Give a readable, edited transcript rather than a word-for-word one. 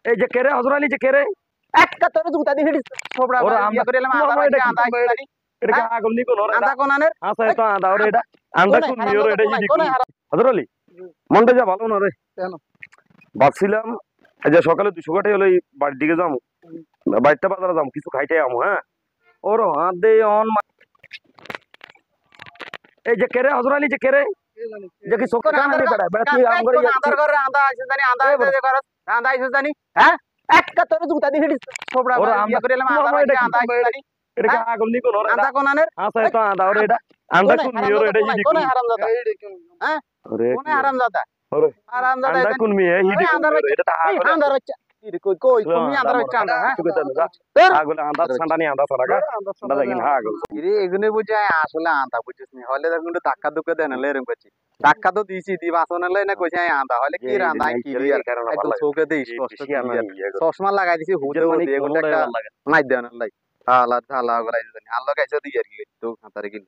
এই যে কেরে হযরত আলী যে কেরে একটা তোর জুতা দিয়ে হিড়ি ছোবড়া ওরা ইয়া করে এলাম আদা এটা আদা জানি এটা কি আগল নি কোন আদা কোনানের আচ্ছা তো আদা ওরে এটা আন্দা কোন নি ওরে এটা হিডি হযরত আলী মনটা যা ভালো না রে কেন ভাবছিলাম এই যে সকালে 200 কাটে হলো এই বাড়ির দিকে যাবো বাড়িতে বাজারে যাবো কিছু খাইতে আমু হ্যাঁ ওর হাত দে অন এই যে কেরে হযরত আলী যে কেরে যে কি চোখে কান দিয়ে বেড়ায় বেড়া তুই আম করে আদার ঘরে আদা আছে জানি আদা আছে ঘরে আদা আছে জানি হ্যাঁ একটা তোর জুতা দিয়ে হিড়ি ছোবড়া ইয়া করে এলাম আদা আছে জানি এটা কি আগল নি কোন আদা কোনানের আচ্ছা তো আদা ওরে এটা আন্দা কোন নি ওরে এটা হিডি কোন হারামজাদা হ্যাঁ ওরে কোন হারামজাদা ওরে হারামজাদা আন্দা কোন মি হিডি এটা তা আগল আন্দার বাচ্চা কই কই তুমি আন্দার বাচ্চা আন্ডা হ্যাঁ আগল আন্দা ঠান্ডা নি আন্দা সারা আন্দা দেখিন হ্যাঁ আগল ইরে এগুনে বুঝে আসলে আন্দা বুঝছিস নি হলে দেখুন ধাক্কা ধুক্কা দেন লে এরকম করছি ধাক্কা তো দিছি দি বাসনে লে না কইছে আন্দা হলে কি রান্দা কি আর একদম চোখে দেই স্পষ্ট চশমা লাগাই দিছি হুদে হুদে এগুলো একটা নাই দেন লাই আলা ঝালা গলাই জানি আল্লাহ কাছে দি আর কি তো খাতারে কি